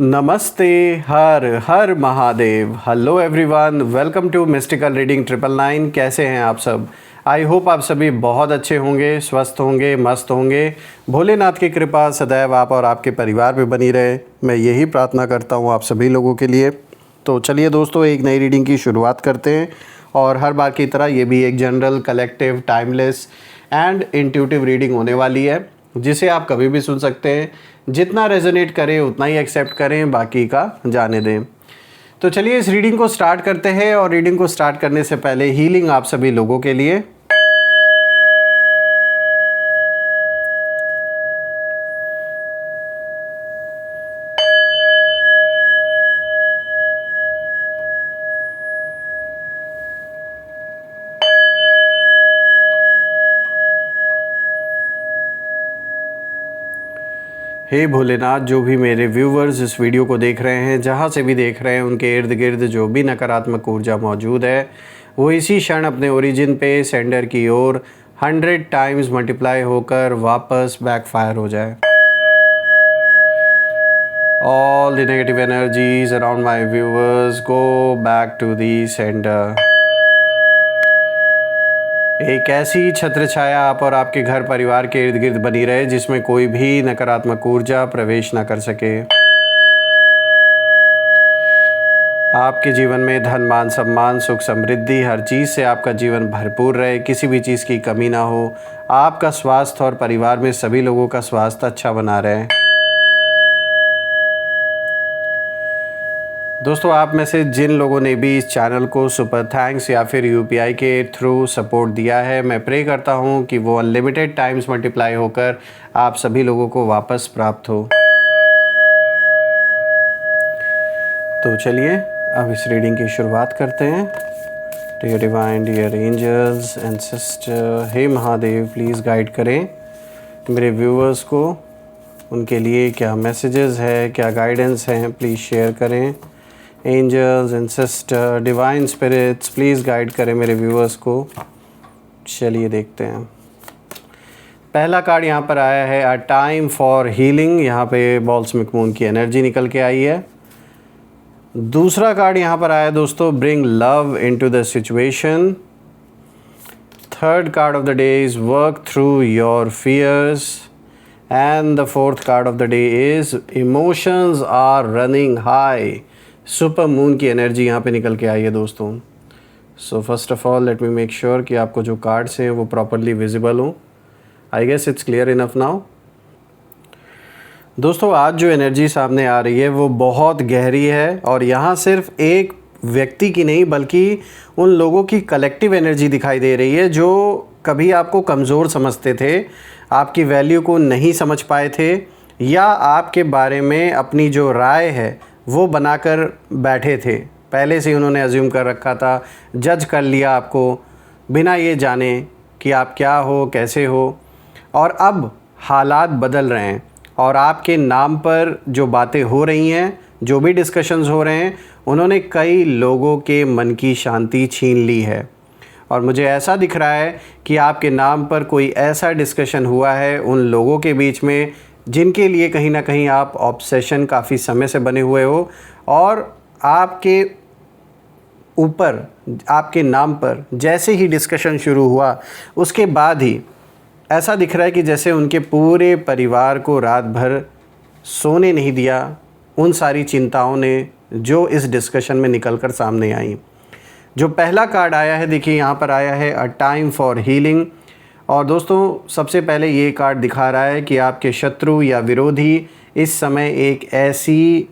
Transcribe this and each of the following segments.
नमस्ते। Har Har Mahadev. Hello everyone, welcome to mystical reading 999। कैसे हैं आप सब? आई होप आप सभी बहुत अच्छे होंगे, स्वस्थ होंगे, मस्त होंगे। भोलेनाथ की कृपा सदैव आप और आपके परिवार पे बनी रहे, मैं यही प्रार्थना करता हूँ आप सभी लोगों के लिए। तो चलिए दोस्तों, एक नई रीडिंग की शुरुआत करते हैं। और हर बार की तरह ये भी एक general, collective, timeless and intuitive reading होने वाली है, जिसे आप कभी भी सुन सकते हैं। जितना रेजोनेट करें उतना ही एक्सेप्ट करें, बाकी का जाने दें। तो चलिए इस रीडिंग को स्टार्ट करते हैं। और रीडिंग को स्टार्ट करने से पहले हीलिंग आप सभी लोगों के लिए। हे भोलेनाथ, जो भी मेरे व्यूवर्स इस वीडियो को देख रहे हैं, जहाँ से भी देख रहे हैं, उनके इर्द गिर्द जो भी नकारात्मक ऊर्जा मौजूद है वो इसी क्षण अपने ओरिजिन पे सेंडर की ओर 100 टाइम्स मल्टीप्लाई होकर वापस बैकफायर हो जाए। All the negative energies around my viewers go back to the sender. एक ऐसी छत्र छाया आप और आपके घर परिवार के इर्द गिर्द बनी रहे, जिसमें कोई भी नकारात्मक ऊर्जा प्रवेश ना कर सके। आपके जीवन में धन, मान, सम्मान, सुख, समृद्धि, हर चीज़ से आपका जीवन भरपूर रहे, किसी भी चीज़ की कमी ना हो। आपका स्वास्थ्य और परिवार में सभी लोगों का स्वास्थ्य अच्छा बना रहे। दोस्तों, आप में से जिन लोगों ने भी इस चैनल को सुपर थैंक्स या फिर यूपीआई के थ्रू सपोर्ट दिया है, मैं प्रे करता हूं कि वो अनलिमिटेड टाइम्स मल्टीप्लाई होकर आप सभी लोगों को वापस प्राप्त हो। तो चलिए अब इस रीडिंग की शुरुआत करते हैं। Dear divine, dear angels and sister, हे महादेव, प्लीज़ गाइड करें मेरे व्यूअर्स को। उनके लिए क्या मैसेजेस है, क्या गाइडेंस हैं, प्लीज़ शेयर करें। Angels and sister, divine spirits, please guide करें मेरे व्यूअर्स को। चलिए देखते हैं। पहला कार्ड यहाँ पर आया है अ टाइम फॉर हीलिंग। यहाँ पे बॉल्समिक मून की एनर्जी निकल के आई है। दूसरा कार्ड यहाँ पर आया दोस्तों, bring love into the situation. Third card of the day is work through your fears. And the fourth card of the day is emotions are running high. Super moon की एनर्जी यहाँ पे निकल के आई है दोस्तों। So first of all let me make sure कि आपको जो कार्ड्स हैं वो प्रॉपरली विजिबल हों। I guess it's clear enough now. दोस्तों, आज जो एनर्जी सामने आ रही है वो बहुत गहरी है, और यहाँ सिर्फ एक व्यक्ति की नहीं बल्कि उन लोगों की कलेक्टिव एनर्जी दिखाई दे रही है जो कभी आपको कमज़ोर समझते थे, आपकी वैल्यू को नहीं समझ पाए थे, या आपके बारे में अपनी जो राय है वो बनाकर बैठे थे। पहले से उन्होंने अज्यूम कर रखा था, जज कर लिया आपको बिना ये जाने कि आप क्या हो, कैसे हो। और अब हालात बदल रहे हैं, और आपके नाम पर जो बातें हो रही हैं, जो भी डिस्कशंस हो रहे हैं, उन्होंने कई लोगों के मन की शांति छीन ली है। और मुझे ऐसा दिख रहा है कि आपके नाम पर कोई ऐसा डिस्कशन हुआ है उन लोगों के बीच में जिनके लिए कहीं ना कहीं आप ऑब्सेशन काफ़ी समय से बने हुए हो, और आपके ऊपर, आपके नाम पर जैसे ही डिस्कशन शुरू हुआ उसके बाद ही ऐसा दिख रहा है कि जैसे उनके पूरे परिवार को रात भर सोने नहीं दिया उन सारी चिंताओं ने जो इस डिस्कशन में निकल कर सामने आई। जो पहला कार्ड आया है, देखिए यहाँ पर आया है अ टाइम फॉर हीलिंग। और दोस्तों, सबसे पहले ये कार्ड दिखा रहा है कि आपके शत्रु या विरोधी इस समय एक ऐसी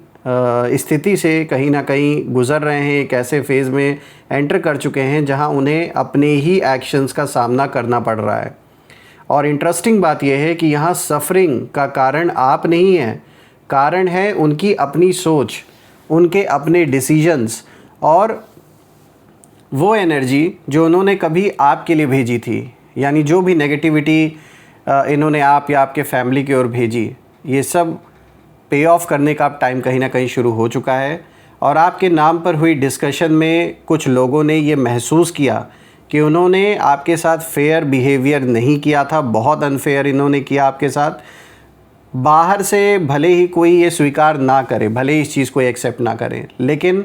स्थिति से कहीं ना कहीं गुज़र रहे हैं, एक ऐसे फेज़ में एंटर कर चुके हैं जहां उन्हें अपने ही एक्शंस का सामना करना पड़ रहा है। और इंटरेस्टिंग बात यह है कि यहाँ सफ़रिंग का कारण आप नहीं हैं, कारण है उनकी अपनी सोच, उनके अपने डिसीजंस, और वो एनर्जी जो उन्होंने कभी आपके लिए भेजी थी। यानी जो भी नेगेटिविटी इन्होंने आप या आपके फैमिली की ओर भेजी, ये सब पे ऑफ करने का अब टाइम कहीं ना कहीं शुरू हो चुका है। और आपके नाम पर हुई डिस्कशन में कुछ लोगों ने ये महसूस किया कि उन्होंने आपके साथ फेयर बिहेवियर नहीं किया था, बहुत अनफेयर इन्होंने किया आपके साथ। बाहर से भले ही कोई ये स्वीकार ना करे, भले ही इस चीज़ को एक्सेप्ट ना करे, लेकिन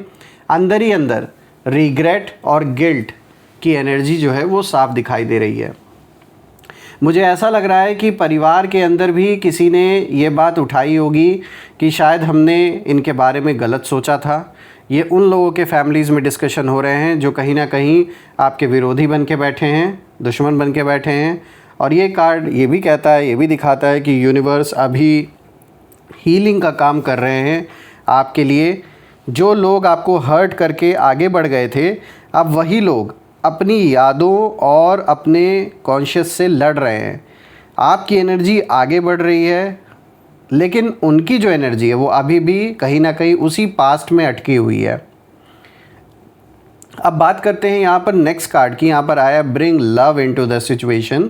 अंदर ही अंदर रिग्रेट और गिल्ट की एनर्जी जो है वो साफ दिखाई दे रही है। मुझे ऐसा लग रहा है कि परिवार के अंदर भी किसी ने ये बात उठाई होगी कि शायद हमने इनके बारे में गलत सोचा था। ये उन लोगों के फैमिलीज़ में डिस्कशन हो रहे हैं जो कहीं ना कहीं आपके विरोधी बन के बैठे हैं, दुश्मन बन के बैठे हैं। और ये कार्ड ये भी कहता है, ये भी दिखाता है कि यूनिवर्स अभी हीलिंग का काम कर रहे हैं आपके लिए। जो लोग आपको हर्ट करके आगे बढ़ गए थे, अब वही लोग अपनी यादों और अपने कॉन्शियस से लड़ रहे हैं। आपकी एनर्जी आगे बढ़ रही है, लेकिन उनकी जो एनर्जी है वो अभी भी कहीं ना कहीं उसी पास्ट में अटकी हुई है। अब बात करते हैं यहाँ पर नेक्स्ट कार्ड की। यहाँ पर आया bring love into the situation.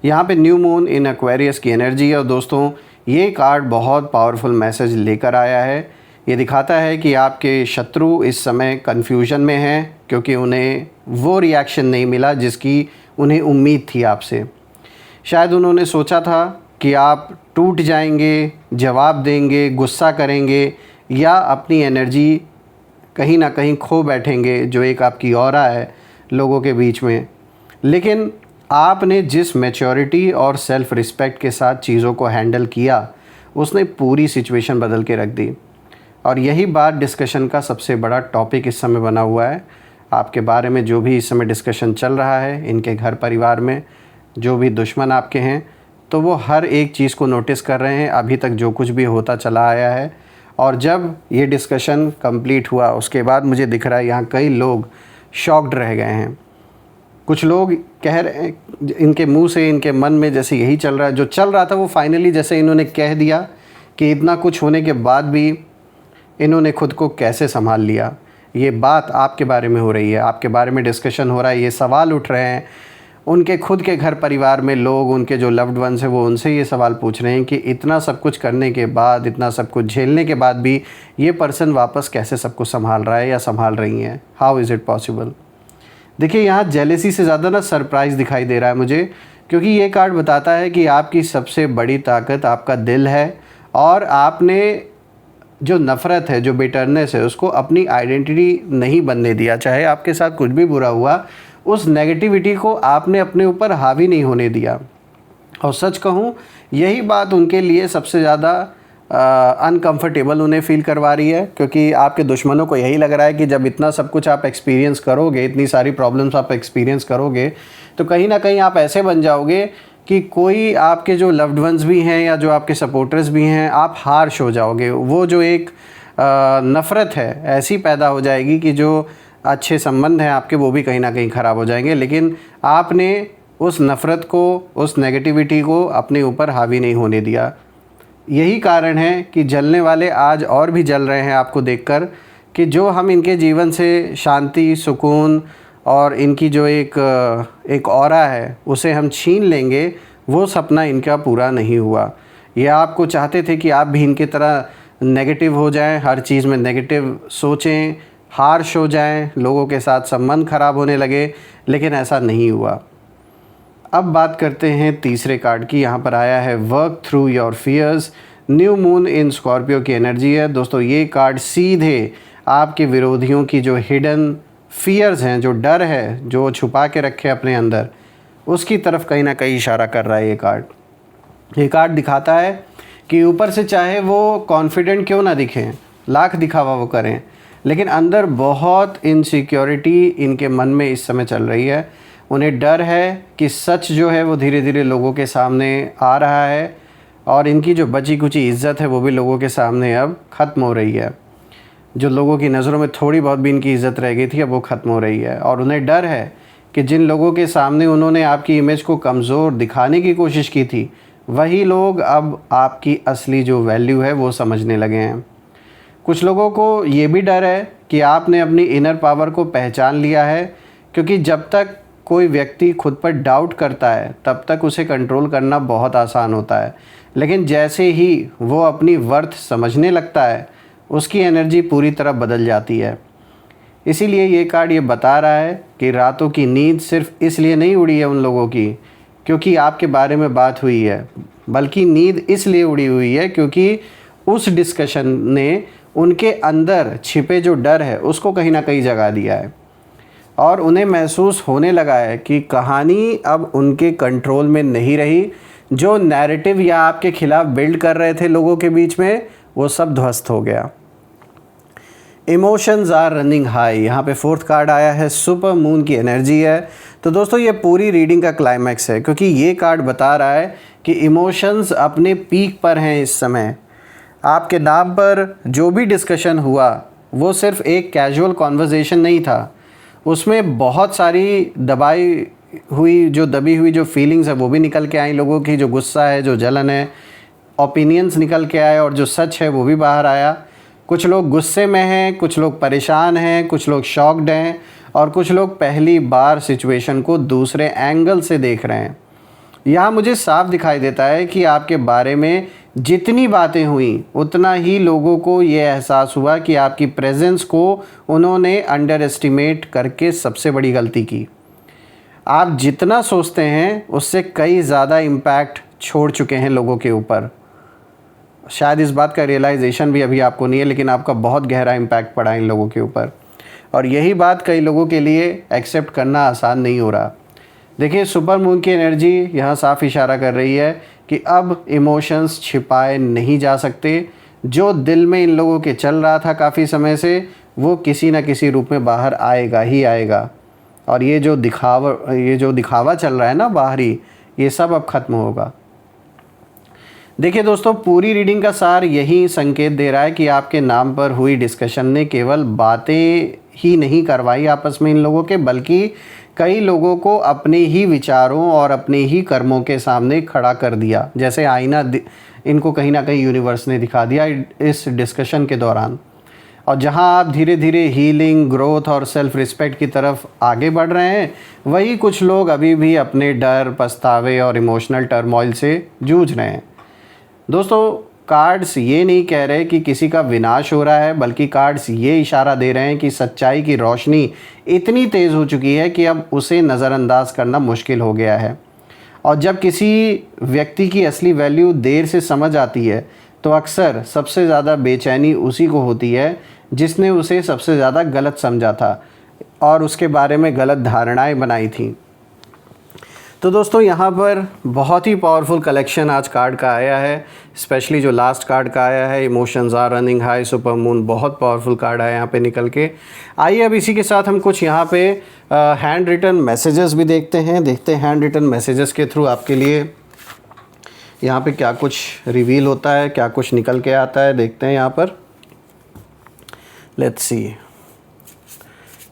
यहाँ पे न्यू मून इन एक्वेरियस की एनर्जी है। और दोस्तों, ये कार्ड बहुत पावरफुल मैसेज लेकर आया है। ये दिखाता है कि आपके शत्रु इस समय कन्फ्यूजन में हैं, क्योंकि उन्हें वो रिएक्शन नहीं मिला जिसकी उन्हें उम्मीद थी आपसे। शायद उन्होंने सोचा था कि आप टूट जाएंगे, जवाब देंगे, गुस्सा करेंगे, या अपनी एनर्जी कहीं ना कहीं खो बैठेंगे, जो एक आपकी ऑरा है लोगों के बीच में। लेकिन आपने जिस मैच्योरिटी और सेल्फ़ रिस्पेक्ट के साथ चीज़ों को हैंडल किया, उसने पूरी सिचुएशन बदल के रख दी। और यही बात डिस्कशन का सबसे बड़ा टॉपिक इस समय बना हुआ है। आपके बारे में जो भी इस समय डिस्कशन चल रहा है, इनके घर परिवार में जो भी दुश्मन आपके हैं, तो वो हर एक चीज़ को नोटिस कर रहे हैं, अभी तक जो कुछ भी होता चला आया है। और जब ये डिस्कशन कंप्लीट हुआ, उसके बाद मुझे दिख रहा है यहाँ कई लोग शॉक्ड रह गए हैं। कुछ लोग कह रहे हैं, इनके मुंह से, इनके मन में जैसे यही चल रहा है, जो चल रहा था वो फाइनली जैसे इन्होंने कह दिया कि इतना कुछ होने के बाद भी इन्होंने खुद को कैसे संभाल लिया। ये बात आपके बारे में हो रही है, आपके बारे में डिस्कशन हो रहा है, ये सवाल उठ रहे हैं। उनके खुद के घर परिवार में लोग, उनके जो लव्ड वंस हैं, वो उनसे ये सवाल पूछ रहे हैं कि इतना सब कुछ करने के बाद, इतना सब कुछ झेलने के बाद भी ये पर्सन वापस कैसे सब कुछ संभाल रहा है या संभाल रही हैं। How is it possible. देखिए, यहाँ जेलेसी से ज़्यादा ना सरप्राइज़ दिखाई दे रहा है मुझे, क्योंकि ये कार्ड बताता है कि आपकी सबसे बड़ी ताकत आपका दिल है। और आपने जो नफ़रत है, जो बिटरनेस है, उसको अपनी आइडेंटिटी नहीं बनने दिया। चाहे आपके साथ कुछ भी बुरा हुआ, उस नेगेटिविटी को आपने अपने ऊपर हावी नहीं होने दिया। और सच कहूँ, यही बात उनके लिए सबसे ज़्यादा अनकंफर्टेबल उन्हें फ़ील करवा रही है, क्योंकि आपके दुश्मनों को यही लग रहा है कि जब इतना सब कुछ आप एक्सपीरियंस करोगे, इतनी सारी प्रॉब्लम्स आप एक्सपीरियंस करोगे, तो कहीं ना कहीं आप ऐसे बन जाओगे कि कोई आपके जो लव्ड वंस भी हैं या जो आपके सपोर्टर्स भी हैं, आप हार्श हो जाओगे। वो जो एक नफ़रत है ऐसी पैदा हो जाएगी कि जो अच्छे संबंध हैं आपके, वो भी कहीं ना कहीं ख़राब हो जाएंगे। लेकिन आपने उस नफ़रत को, उस नेगेटिविटी को अपने ऊपर हावी नहीं होने दिया। यही कारण है कि जलने वाले आज और भी जल रहे हैं आपको देखकर, कि जो हम इनके जीवन से शांति, सुकून और इनकी जो एक ऑरा है उसे हम छीन लेंगे, वो सपना इनका पूरा नहीं हुआ। ये आपको चाहते थे कि आप भी इनकी तरह नेगेटिव हो जाएं, हर चीज़ में नेगेटिव सोचें, हार्श हो जाएं, लोगों के साथ संबंध ख़राब होने लगे, लेकिन ऐसा नहीं हुआ। अब बात करते हैं तीसरे कार्ड की। यहाँ पर आया है work through your fears. New moon in Scorpio की एनर्जी है। दोस्तों, ये कार्ड सीधे आपके विरोधियों की जो हिडन फियर्स हैं, जो डर है जो छुपा के रखे अपने अंदर, उसकी तरफ कहीं ना कहीं इशारा कर रहा है। ये कार्ड दिखाता है कि ऊपर से चाहे वो कॉन्फिडेंट क्यों ना दिखें, लाख दिखावा वो करें, लेकिन अंदर बहुत इनसिक्योरिटी इनके मन में इस समय चल रही है। उन्हें डर है कि सच जो है वो धीरे धीरे लोगों के सामने आ रहा है, और इनकी जो बची कुची इज़्ज़त है वो भी लोगों के सामने अब ख़त्म हो रही है। जो लोगों की नज़रों में थोड़ी बहुत भी इनकी इज़्ज़त रह गई थी, अब वो ख़त्म हो रही है। और उन्हें डर है कि जिन लोगों के सामने उन्होंने आपकी इमेज को कमज़ोर दिखाने की कोशिश की थी, वही लोग अब आपकी असली जो वैल्यू है वो समझने लगे हैं। कुछ लोगों को ये भी डर है कि आपने अपनी इनर पावर को पहचान लिया है, क्योंकि जब तक कोई व्यक्ति खुद पर डाउट करता है तब तक उसे कंट्रोल करना बहुत आसान होता है, लेकिन जैसे ही वो अपनी वर्थ समझने लगता है, उसकी एनर्जी पूरी तरह बदल जाती है। इसीलिए ये कार्ड ये बता रहा है कि रातों की नींद सिर्फ इसलिए नहीं उड़ी है उन लोगों की क्योंकि आपके बारे में बात हुई है, बल्कि नींद इसलिए उड़ी हुई है क्योंकि उस डिस्कशन ने उनके अंदर छिपे जो डर है उसको कहीं ना कहीं जगा दिया है और उन्हें महसूस होने लगा है कि कहानी अब उनके कंट्रोल में नहीं रही। जो नैरेटिव या आपके खिलाफ बिल्ड कर रहे थे लोगों के बीच में, वो सब ध्वस्त हो गया। इमोशंस आर रनिंग हाई, यहाँ पे 4th कार्ड आया है, सुपर मून की एनर्जी है। तो दोस्तों ये पूरी रीडिंग का क्लाइमैक्स है, क्योंकि ये कार्ड बता रहा है कि इमोशंस अपने पीक पर हैं इस समय। आपके नाम पर जो भी डिस्कशन हुआ वो सिर्फ एक कैजुअल कॉन्वर्जेसन नहीं था, उसमें बहुत सारी दबी हुई जो फीलिंग्स है वो भी निकल के आई लोगों की, जो गुस्सा है, जो जलन है, ओपिनियंस निकल के आए और जो सच है वो भी बाहर आया। कुछ लोग गुस्से में हैं, कुछ लोग परेशान हैं, कुछ लोग शॉक्ड हैं और कुछ लोग पहली बार सिचुएशन को दूसरे एंगल से देख रहे हैं। यहाँ मुझे साफ दिखाई देता है कि आपके बारे में जितनी बातें हुई उतना ही लोगों को ये एहसास हुआ कि आपकी प्रेजेंस को उन्होंने अंडर एस्टिमेट करके सबसे बड़ी गलती की। आप जितना सोचते हैं उससे कई ज़्यादा इम्पैक्ट छोड़ चुके हैं लोगों के ऊपर। शायद इस बात का रियलाइजेशन भी अभी आपको नहीं है, लेकिन आपका बहुत गहरा इम्पैक्ट पड़ा इन लोगों के ऊपर और यही बात कई लोगों के लिए एक्सेप्ट करना आसान नहीं हो रहा। देखिए सुपर मून की एनर्जी यहाँ साफ इशारा कर रही है कि अब इमोशंस छिपाए नहीं जा सकते। जो दिल में इन लोगों के चल रहा था काफ़ी समय से, वो किसी न किसी रूप में बाहर आएगा ही आएगा और ये जो दिखावा चल रहा है ना बाहरी, ये सब अब ख़त्म होगा। देखिए दोस्तों, पूरी रीडिंग का सार यही संकेत दे रहा है कि आपके नाम पर हुई डिस्कशन ने केवल बातें ही नहीं करवाई आपस में इन लोगों के, बल्कि कई लोगों को अपने ही विचारों और अपने ही कर्मों के सामने खड़ा कर दिया। जैसे आईना इनको कहीं ना कहीं यूनिवर्स ने दिखा दिया इस डिस्कशन के दौरान। और जहां आप धीरे धीरे हीलिंग, ग्रोथ और सेल्फ रिस्पेक्ट की तरफ आगे बढ़ रहे हैं, वही कुछ लोग अभी भी अपने डर, पछतावे और इमोशनल टर्मोइल से जूझ रहे हैं। दोस्तों, कार्ड्स ये नहीं कह रहे कि किसी का विनाश हो रहा है, बल्कि कार्ड्स ये इशारा दे रहे हैं कि सच्चाई की रोशनी इतनी तेज़ हो चुकी है कि अब उसे नज़रअंदाज करना मुश्किल हो गया है। और जब किसी व्यक्ति की असली वैल्यू देर से समझ आती है तो अक्सर सबसे ज़्यादा बेचैनी उसी को होती है जिसने उसे सबसे ज़्यादा गलत समझा था और उसके बारे में गलत धारणाएं बनाई थी। तो दोस्तों, यहाँ पर बहुत ही पावरफुल कलेक्शन आज कार्ड का आया है, स्पेशली जो लास्ट कार्ड का आया है, emotions are running high, super moon, बहुत पावरफुल कार्ड है यहाँ पे निकल के। आइए अब इसी के साथ हम कुछ यहाँ पे हैंड रिटन मैसेजेस भी देखते हैं हैंड रिटन मैसेजेस के थ्रू आपके लिए यहाँ पे क्या कुछ रिवील होता है, क्या कुछ निकल के आता है, देखते हैं यहाँ पर। Let's see.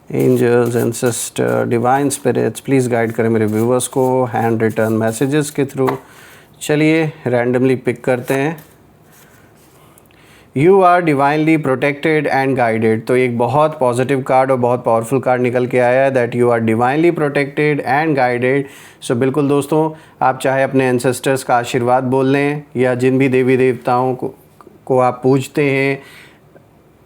Angels, ancestor, divine spirits, please guide करें मेरे व्यूवर्स को हैंड रिटन मैसेजेस के थ्रू। चलिए रैंडमली पिक करते हैं। You are divinely protected and guided. तो एक बहुत पॉजिटिव कार्ड और बहुत पावरफुल कार्ड निकल के आया है, that you are divinely protected and guided. So बिल्कुल दोस्तों, आप चाहे अपने एंसेस्टर्स का आशीर्वाद बोल लें या जिन भी देवी देवताओं को आप पूजते हैं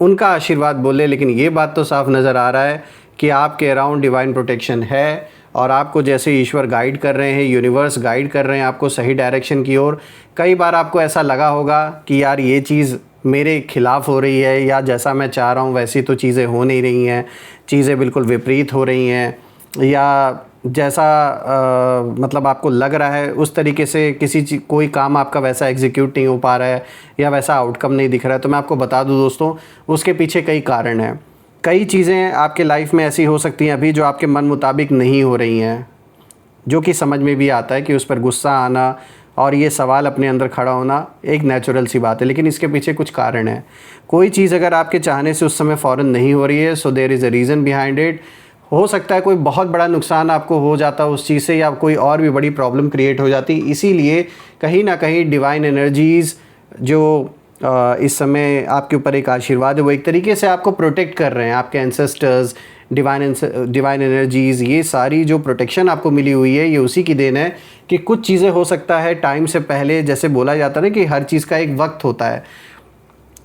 उनका आशीर्वाद बोले, लेकिन ये बात तो साफ नज़र आ रहा है कि आपके अराउंड डिवाइन प्रोटेक्शन है और आपको जैसे ईश्वर गाइड कर रहे हैं, यूनिवर्स गाइड कर रहे हैं आपको सही डायरेक्शन की ओर। कई बार आपको ऐसा लगा होगा कि यार ये चीज़ मेरे खिलाफ हो रही है, या जैसा मैं चाह रहा हूँ वैसी तो चीज़ें हो नहीं रही हैं, चीज़ें बिल्कुल विपरीत हो रही हैं, या जैसा मतलब आपको लग रहा है उस तरीके से कोई काम आपका वैसा एग्जीक्यूट नहीं हो पा रहा है या वैसा आउटकम नहीं दिख रहा है। तो मैं आपको बता दूं दोस्तों, उसके पीछे कई कारण हैं। कई चीज़ें आपके लाइफ में ऐसी हो सकती हैं अभी जो आपके मन मुताबिक नहीं हो रही हैं, जो कि समझ में भी आता है कि उस पर गुस्सा आना और ये सवाल अपने अंदर खड़ा होना एक नेचुरल सी बात है, लेकिन इसके पीछे कुछ कारण है। कोई चीज़ अगर आपके चाहने से उस समय फ़ौरन नहीं हो रही है, so there is a reason behind it. हो सकता है कोई बहुत बड़ा नुकसान आपको हो जाता उस चीज़ से, या कोई और भी बड़ी प्रॉब्लम क्रिएट हो जाती। इसीलिए कहीं ना कहीं डिवाइन एनर्जीज़ जो इस समय आपके ऊपर एक आशीर्वाद है, वो एक तरीके से आपको प्रोटेक्ट कर रहे हैं। आपके एंसेस्टर्स, डिवाइन एनर्जीज़, ये सारी जो प्रोटेक्शन आपको मिली हुई है, ये उसी की देन है कि कुछ चीज़ें हो सकता है टाइम से पहले, जैसे बोला जाता है ना कि हर चीज़ का एक वक्त होता है,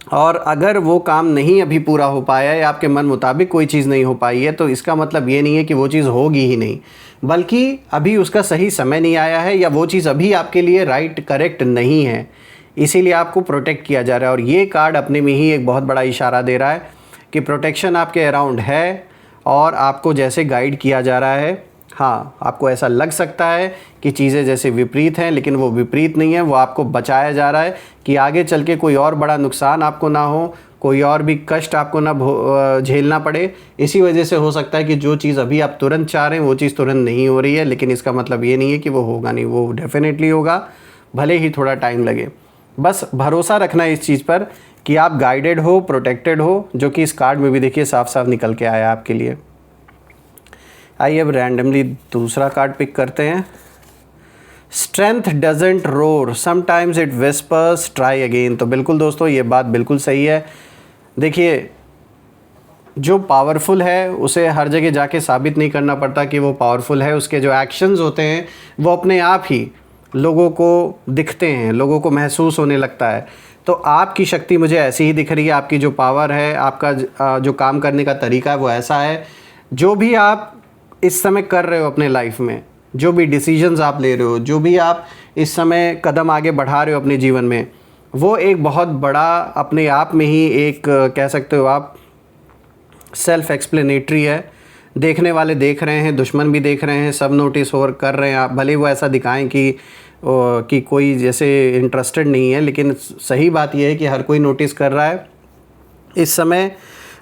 और अगर वो काम नहीं अभी पूरा हो पाया है या आपके मन मुताबिक कोई चीज़ नहीं हो पाई है, तो इसका मतलब ये नहीं है कि वो चीज़ होगी ही नहीं, बल्कि अभी उसका सही समय नहीं आया है या वो चीज़ अभी आपके लिए राइट करेक्ट नहीं है, इसीलिए आपको प्रोटेक्ट किया जा रहा है। और ये कार्ड अपने में ही एक बहुत बड़ा इशारा दे रहा है कि प्रोटेक्शन आपके अराउंड है और आपको जैसे गाइड किया जा रहा है। हाँ, आपको ऐसा लग सकता है कि चीज़ें जैसे विपरीत हैं, लेकिन वो विपरीत नहीं है, वो आपको बचाया जा रहा है कि आगे चल के कोई और बड़ा नुकसान आपको ना हो, कोई और भी कष्ट आपको ना झेलना पड़े। इसी वजह से हो सकता है कि जो चीज़ अभी आप तुरंत चाह रहे हैं वो चीज़ तुरंत नहीं हो रही है, लेकिन इसका मतलब ये नहीं है कि वो होगा नहीं, वो डेफिनेटली होगा, भले ही थोड़ा टाइम लगे। बस भरोसा रखना है इस चीज़ पर कि आप गाइडेड हो, प्रोटेक्टेड हो, जो कि इस कार्ड में भी देखिए साफ साफ निकल के आया आपके लिए। आइए अब रैंडमली दूसरा कार्ड पिक करते हैं। Strength doesn't roar, sometimes it whispers, try again. तो बिल्कुल दोस्तों, ये बात बिल्कुल सही है। देखिए, जो पावरफुल है उसे हर जगह जाके साबित नहीं करना पड़ता कि वो पावरफुल है। उसके जो एक्शंस होते हैं वो अपने आप ही लोगों को दिखते हैं, लोगों को महसूस होने लगता है। तो आपकी शक्ति मुझे ऐसी ही दिख रही है, आपकी जो पावर है, आपका जो काम करने का तरीका है वो ऐसा है। जो भी आप इस समय कर रहे हो अपने लाइफ में, जो भी डिसीजंस आप ले रहे हो, जो भी आप इस समय कदम आगे बढ़ा रहे हो अपने जीवन में, वो एक बहुत बड़ा अपने आप में ही एक कह सकते हो आप सेल्फ एक्सप्लेनेटरी है। देखने वाले देख रहे हैं, दुश्मन भी देख रहे हैं, सब नोटिस और कर रहे हैं। आप भले वो ऐसा दिखाएं कि कोई जैसे इंटरेस्टेड नहीं है, लेकिन सही बात यह है कि हर कोई नोटिस कर रहा है। इस समय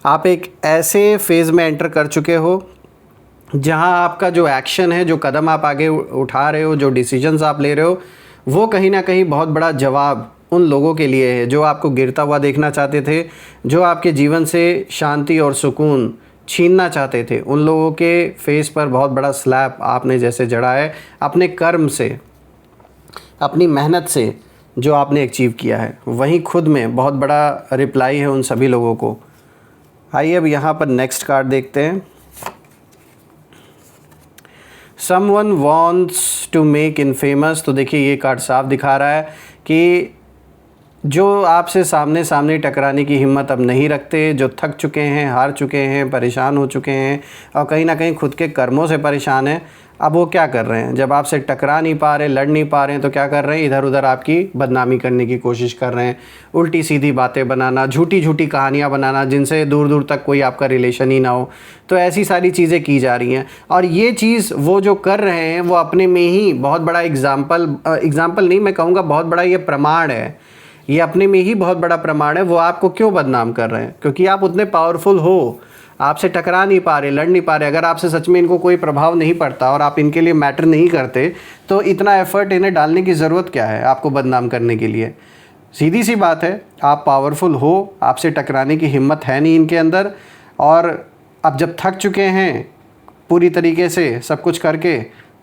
आप एक ऐसे फेज़ में एंटर कर चुके हो जहां आपका जो एक्शन है, जो कदम आप आगे उठा रहे हो, जो डिसीजंस आप ले रहे हो, वो कहीं ना कहीं बहुत बड़ा जवाब उन लोगों के लिए है जो आपको गिरता हुआ देखना चाहते थे, जो आपके जीवन से शांति और सुकून छीनना चाहते थे। उन लोगों के फेस पर बहुत बड़ा स्लैप आपने जैसे जड़ा है अपने कर्म से, अपनी मेहनत से, जो आपने अचीव किया है। वहीं खुद में बहुत बड़ा रिप्लाई है उन सभी लोगों को। आइए अब यहाँ पर नेक्स्ट कार्ड देखते हैं। Someone wants to make in famous. तो देखिए, ये कार्ड साफ दिखा रहा है कि जो आपसे सामने सामने टकराने की हिम्मत अब नहीं रखते, जो थक चुके हैं, हार चुके हैं, परेशान हो चुके हैं और कहीं ना कहीं खुद के कर्मों से परेशान हैं, अब वो क्या कर रहे हैं? जब आपसे टकरा नहीं पा रहे, लड़ नहीं पा रहे हैं, तो क्या कर रहे हैं? इधर उधर आपकी बदनामी करने की कोशिश कर रहे हैं, उल्टी सीधी बातें बनाना, झूठी झूठी कहानियाँ बनाना जिनसे दूर दूर तक कोई आपका रिलेशन ही ना हो। तो ऐसी सारी चीज़ें की जा रही हैं और ये चीज़ वो जो कर रहे हैं वो अपने में ही बहुत बड़ा एग्ज़ाम्पल नहीं, मैं कहूँगा बहुत बड़ा ये प्रमाण है। ये अपने में ही बहुत बड़ा प्रमाण है। वो आपको क्यों बदनाम कर रहे हैं? क्योंकि आप उतने पावरफुल हो, आपसे टकरा नहीं पा रहे, लड़ नहीं पा रहे। अगर आपसे सच में इनको कोई प्रभाव नहीं पड़ता और आप इनके लिए मैटर नहीं करते, तो इतना एफर्ट इन्हें डालने की ज़रूरत क्या है आपको बदनाम करने के लिए? सीधी सी बात है, आप पावरफुल हो, आपसे टकराने की हिम्मत है नहीं इनके अंदर, और अब जब थक चुके हैं पूरी तरीके से सब कुछ करके,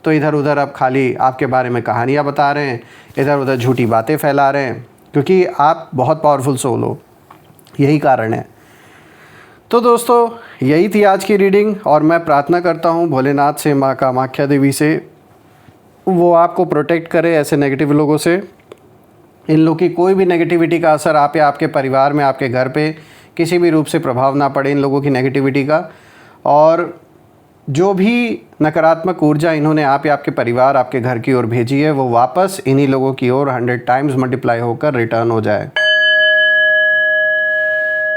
तो इधर उधर अब खाली आपके बारे में कहानियाँ बता रहे हैं, इधर उधर झूठी बातें फैला रहे हैं, क्योंकि आप बहुत पावरफुल सोल हो। यही कारण है। तो दोस्तों, यही थी आज की रीडिंग और मैं प्रार्थना करता हूँ भोलेनाथ से, माँ कामाख्या देवी से, वो आपको प्रोटेक्ट करे ऐसे नेगेटिव लोगों से। इन लोगों की कोई भी नेगेटिविटी का असर आप या आपके परिवार में, आपके घर पे किसी भी रूप से प्रभाव ना पड़े इन लोगों की नेगेटिविटी का। और जो भी नकारात्मक ऊर्जा इन्होंने आप या आपके परिवार, आपके घर की ओर भेजी है, वो वापस इन्हीं लोगों की ओर 100 टाइम्स मल्टीप्लाई होकर रिटर्न हो जाए।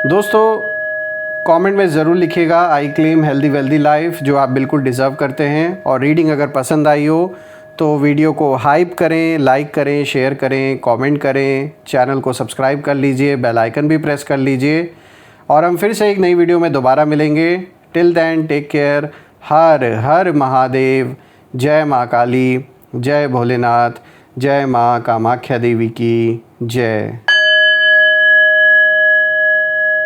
दोस्तों, कमेंट में ज़रूर लिखिएगा I claim healthy wealthy life, जो आप बिल्कुल डिज़र्व करते हैं। और रीडिंग अगर पसंद आई हो तो वीडियो को हाइप करें, लाइक करें, शेयर करें, कमेंट करें, चैनल को सब्सक्राइब कर लीजिए, बेल आइकन भी प्रेस कर लीजिए। और हम फिर से एक नई वीडियो में दोबारा मिलेंगे। Till then take care. Har Har Mahadev. जय माँ काली, जय भोलेनाथ, जय माँ कामाख्या देवी की जय।